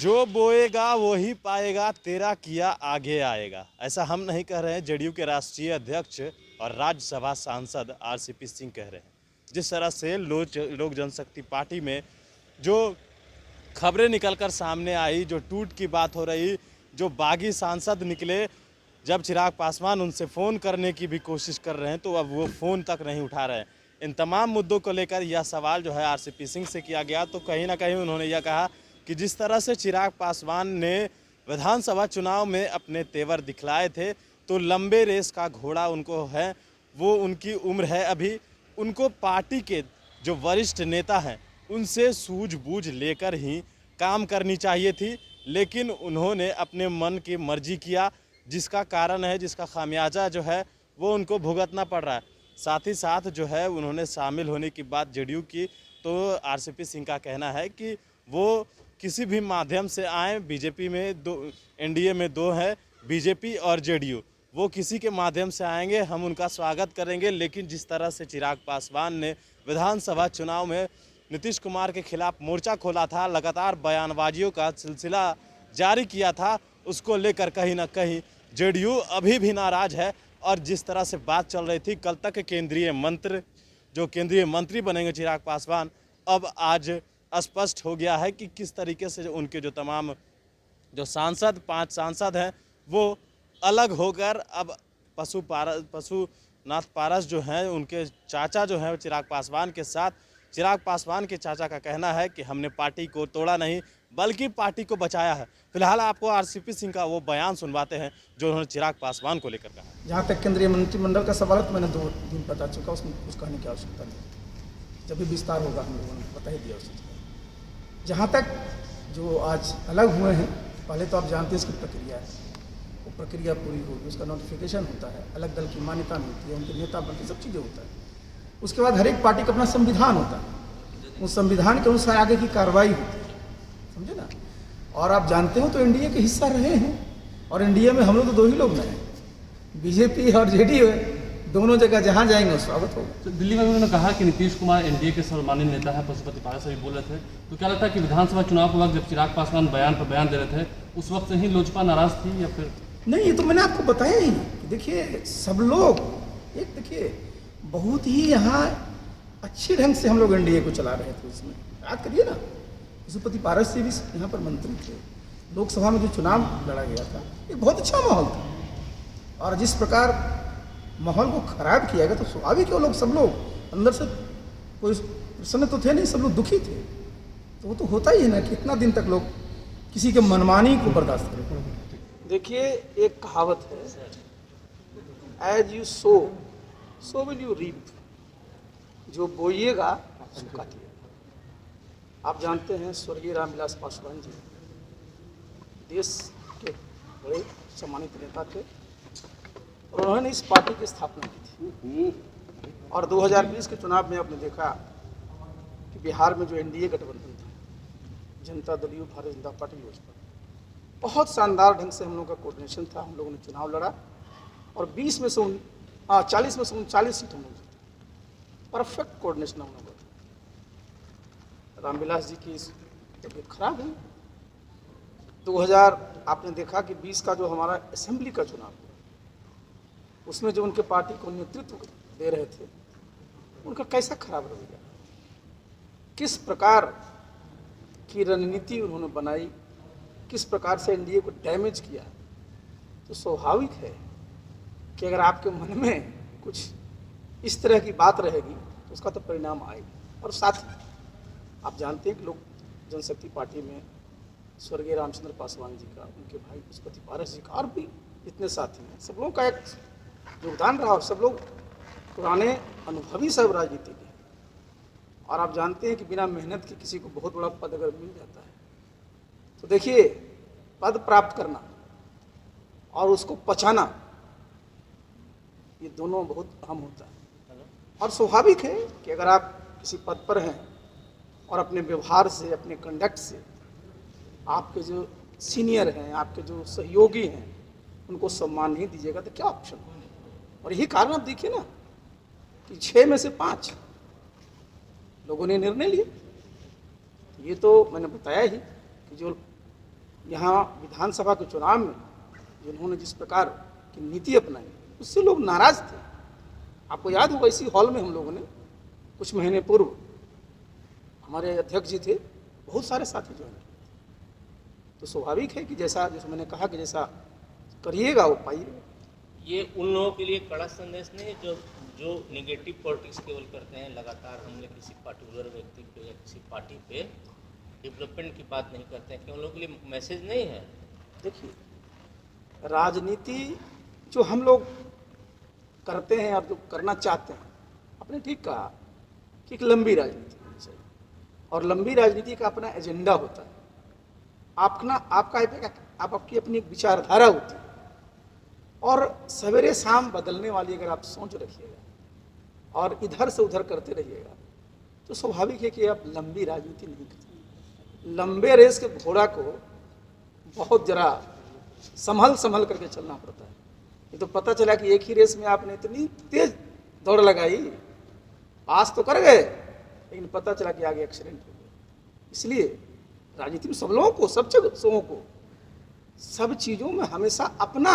जो बोएगा वो ही पाएगा, तेरा किया आगे आएगा। ऐसा हम नहीं कह रहे हैं, जेडीयू के राष्ट्रीय अध्यक्ष और राज्यसभा सांसद आरसीपी सिंह कह रहे हैं। जिस तरह से लोक जनशक्ति पार्टी में जो खबरें निकलकर सामने आई, जो टूट की बात हो रही, जो बागी सांसद निकले, जब चिराग पासवान उनसे फ़ोन करने की भी कोशिश कर रहे हैं तो अब वो फ़ोन तक नहीं उठा रहे हैं। इन तमाम मुद्दों को लेकर यह सवाल जो है आरसीपी सिंह से किया गया, तो कहीं ना कहीं उन्होंने यह कहा कि जिस तरह से चिराग पासवान ने विधानसभा चुनाव में अपने तेवर दिखलाए थे, तो लंबे रेस का घोड़ा उनको है, वो उनकी उम्र है अभी, उनको पार्टी के जो वरिष्ठ नेता हैं उनसे सूझबूझ लेकर ही काम करनी चाहिए थी, लेकिन उन्होंने अपने मन की मर्जी किया, जिसका कारण है, जिसका खामियाजा जो है वो उनको भुगतना पड़ रहा है। साथ ही साथ जो है उन्होंने शामिल होने की बात जेडीयू की, तो आरसीपी सिंह का कहना है कि वो किसी भी माध्यम से आए, बीजेपी में दो, एनडीए में दो है, बीजेपी और जेडीयू, वो किसी के माध्यम से आएंगे, हम उनका स्वागत करेंगे। लेकिन जिस तरह से चिराग पासवान ने विधानसभा चुनाव में नीतीश कुमार के खिलाफ मोर्चा खोला था, लगातार बयानबाजियों का सिलसिला जारी किया था, उसको लेकर कहीं ना कहीं जेडीयू अभी भी नाराज है। और जिस तरह से बात चल रही थी कल तक केंद्रीय मंत्री बनेंगे चिराग पासवान, अब आज स्पष्ट हो गया है कि किस तरीके से उनके जो तमाम जो सांसद 5 सांसद हैं वो अलग होकर अब पशुनाथ पारस जो हैं, उनके चाचा जो हैं चिराग पासवान के साथ, चिराग पासवान के चाचा का कहना है कि हमने पार्टी को तोड़ा नहीं बल्कि पार्टी को बचाया है। फिलहाल आपको आरसीपी सिंह का वो बयान सुनवाते हैं जो उन्होंने चिराग पासवान को लेकर कहा। जहाँ तक केंद्रीय मंत्रिमंडल का सवाल है तो मैंने 2 दिन बता चुका, उसमें कुछ कहने की आवश्यकता नहीं, जब भी विस्तार होगा हम लोगों ने बता ही दिया उससे। जहाँ तक जो आज अलग हुए हैं, पहले तो आप जानते हैं इसकी प्रक्रिया है, वो प्रक्रिया पूरी होगी, उसका नोटिफिकेशन होता है, अलग दल की मान्यता मिलती है, उनके नेता बनती, सब चीज़ें होता है। उसके बाद हर एक पार्टी का अपना संविधान होता है, उस संविधान के अनुसार आगे की कार्रवाई होती है, समझे ना। और आप जानते हो तो एनडीए के हिस्सा रहे हैं, और एनडीए में हम लोग तो 2 ही लोग हैं, बीजेपी और जेडीयू है, दोनों जगह जहाँ जाएंगे स्वागत होगा। तो दिल्ली में उन्होंने कहा कि नीतीश कुमार एनडीए के सर्वमान्य नेता है, पशुपति पारस अभी बोल रहे थे, तो क्या लगता है कि विधानसभा चुनाव के वक्त जब चिराग पासवान बयान पर बयान दे रहे थे उस वक्त से ही लोजपा नाराज थी या फिर नहीं? ये तो मैंने आपको बताया ही कि देखिए सब लोग एक देखिए बहुत ही यहाँ अच्छे ढंग से हम लोग एनडीए को चला रहे थे। उसमें याद करिए ना, पशुपति पारस जी भी यहाँ पर मंत्री थे, लोकसभा में जो चुनाव लड़ा गया था एक बहुत अच्छा माहौल था, और जिस प्रकार माहौल को खराब किया गया तो स्वाभाविक है लोग, सब लोग अंदर से कोई प्रसन्न तो थे नहीं, सब लोग दुखी थे। तो वो तो होता ही है ना कि इतना दिन तक लोग किसी के मनमानी को बर्दाश्त करें। देखिए एक कहावत है, as you sow will you reap, जो बोइएगा सो काटिएगा। आप जानते हैं स्वर्गीय रामविलास पासवान जी देश के बड़े सम्मानित नेता थे, और उन्होंने इस पार्टी की स्थापना की थी। और 2020 के चुनाव में आपने देखा कि बिहार में जो एनडीए गठबंधन था, जनता दल यू, भारतीय जनता पार्टी, लोजपा, बहुत शानदार ढंग से हम लोगों का कोऑर्डिनेशन था, हम लोगों ने चुनाव लड़ा और 40 में से 39 सीट हम लोग जीते। परफेक्ट कोऑर्डिनेशन हम लोगों का। रामविलास जी की तबीयत खराब हुई, 2000 आपने देखा कि 20 का जो हमारा असेंबली का चुनाव हुआ, उसमें जो उनके पार्टी को नेतृत्व दे रहे थे, उनका कैसा खराब रवैया, किस प्रकार की रणनीति उन्होंने बनाई, किस प्रकार से एनडीए को डैमेज किया। तो स्वाभाविक है कि अगर आपके मन में कुछ इस तरह की बात रहेगी तो उसका तो परिणाम आएगा। और साथ ही आप जानते हैं कि लोक जनशक्ति पार्टी में स्वर्गीय रामचंद्र पासवान जी का, उनके भाई पशुपति पारस जी का, और भी जितने साथी हैं, सब लोगों का एक योगदान रहा, और सब लोग पुराने अनुभवी सब राजनीतिज्ञ हैं। और आप जानते हैं कि बिना मेहनत के किसी को बहुत बड़ा पद अगर मिल जाता है तो देखिए पद प्राप्त करना और उसको पचाना, ये दोनों बहुत अहम होता है। और स्वाभाविक है कि अगर आप किसी पद पर हैं और अपने व्यवहार से, अपने कंडक्ट से आपके जो सीनियर हैं, आपके जो सहयोगी हैं, उनको सम्मान नहीं दीजिएगा तो क्या ऑप्शन है। और यही कारण आप देखिए ना कि 6 में से 5 लोगों ने निर्णय लिए। ये तो मैंने बताया ही कि जो यहाँ विधानसभा के चुनाव में जिन्होंने जिस प्रकार की नीति अपनाई उससे लोग नाराज थे। आपको याद होगा इसी हॉल में हम लोगों ने कुछ महीने पूर्व हमारे अध्यक्ष जी थे, बहुत सारे साथी ज्वाइन किए। तो स्वाभाविक है कि जैसा मैंने कहा कि जैसा करिएगा वो पाइएगा। ये उन लोगों के लिए कड़ा संदेश नहीं है जो निगेटिव पॉलिटिक्स केवल करते हैं, लगातार हमले किसी पार्टिकुलर व्यक्ति पे या किसी पार्टी पे डेवलपमेंट की बात नहीं करते हैं, कि उन लोगों के लिए मैसेज नहीं है? देखिए, राजनीति जो हम लोग करते हैं और जो करना चाहते हैं, आपने ठीक कहा कि एक लंबी राजनीति होनी चाहिए और लंबी राजनीति का अपना एजेंडा होता है। आपकी अपनी एक विचारधारा होती है और सवेरे शाम बदलने वाली अगर आप सोच रखिएगा और इधर से उधर करते रहिएगा तो स्वाभाविक है कि आप लंबी राजनीति नहीं करते। लंबे रेस के घोड़ा को बहुत जरा संभल करके चलना पड़ता है। ये तो पता चला कि एक ही रेस में आपने इतनी तेज दौड़ लगाई, पास तो कर गए लेकिन पता चला कि आगे एक्सीडेंट हो गया। इसलिए राजनीति में सब लोगों को, सब जगहों को, सब चीज़ों में हमेशा अपना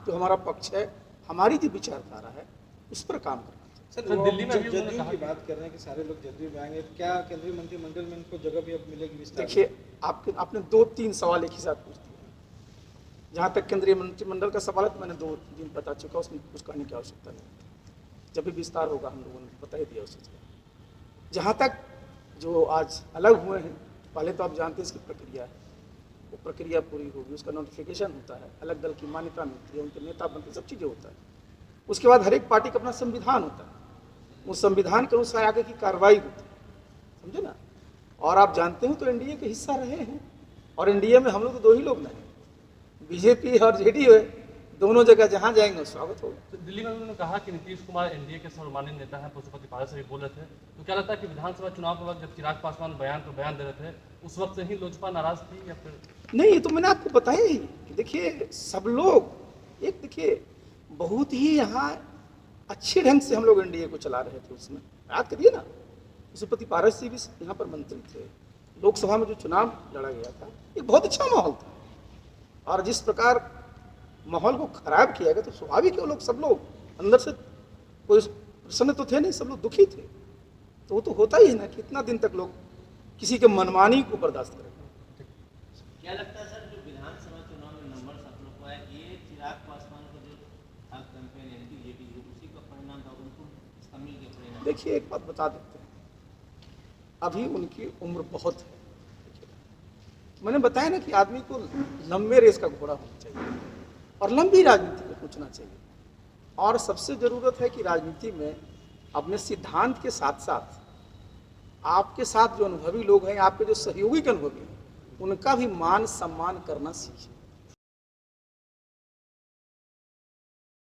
जो हमारा पक्ष है, हमारी जो विचारधारा है, उस पर काम करना चाहिए। सर, दिल्ली में भी उन्होंने जदयू कहा की बात कर रहे हैं कि सारे लोग जदयू में आएंगे, क्या केंद्रीय मंत्रिमंडल में इनको जगह भी अब मिलेगी विस्तार? देखिए, आपने 2-3 सवाल एक ही साथ पूछ दिए। जहाँ तक केंद्रीय मंत्रिमंडल का सवाल है तो मैंने 2 दिन बता चुका, उसमें कुछ कहने की आवश्यकता नहीं। जब भी विस्तार होगा हम लोगों ने बता ही दिया उस चीज़ का। जहाँ तक जो आज अलग हुए हैं, पहले तो आप जानते हैं इसकी प्रक्रिया है, वो प्रक्रिया पूरी होगी, उसका नोटिफिकेशन होता है, अलग दल की मान्यता मिलती है, उनके नेता बनते, सब चीज़ें होता है। उसके बाद हर एक पार्टी का अपना संविधान होता है, उस संविधान के अनुसार आगे की कार्रवाई होती है, समझे ना। और आप जानते हो तो एनडीए के हिस्सा रहे हैं और एनडीए में हम लोग तो 2 ही लोग नहीं, बीजेपी और जेडीयू है, दोनों जगह जहाँ जाएंगे स्वागत होगा। तो दिल्ली में उन्होंने कहा कि नीतीश कुमार एनडीए के सर्वमान्य नेता हैं, पशुपति पारस से भी बोल रहे थे। तो क्या लगता है कि विधानसभा चुनाव के वक्त जब चिराग पासवान बयान पर बयान दे रहे थे उस वक्त से ही लोजपा नाराज थी या फिर नहीं? ये तो मैंने आपको बताया ही कि देखिए सब लोग एक देखिए बहुत ही यहाँ अच्छे ढंग से हम लोग एनडीए को चला रहे थे। उसमें याद करिए ना, पशुपति पारस जी भी यहाँ पर मंत्री थे, लोकसभा में जो चुनाव लड़ा गया था एक बहुत अच्छा माहौल था। और जिस प्रकार माहौल को खराब किया गया तो स्वाभाविक है लोग, सब लोग अंदर से कोई प्रसन्न तो थे नहीं, सब लोग दुखी थे। तो वो तो होता ही है ना कि इतना दिन तक लोग किसी के मनमानी को बर्दाश्त करेंगे। क्या लगता है सर, जो विधानसभा चुनाव में नंबर आप लोग को आया, ये चिराग पासवान का जो था कैंपेन एंटी जेडीयू, उसी का परिणाम था, उनको इसका मिल के परिणाम? देखिए, एक बात बता देते हैं, अभी उनकी उम्र बहुत है। मैंने बताया ना कि आदमी को लंबे रेस का घोड़ा होना चाहिए और लंबी राजनीति में सोचना चाहिए। और सबसे ज़रूरत है कि राजनीति में अपने सिद्धांत के साथ साथ आपके साथ जो अनुभवी लोग हैं, आपके जो सहयोगी के अनुभवी हैं, उनका भी मान सम्मान करना सीखें।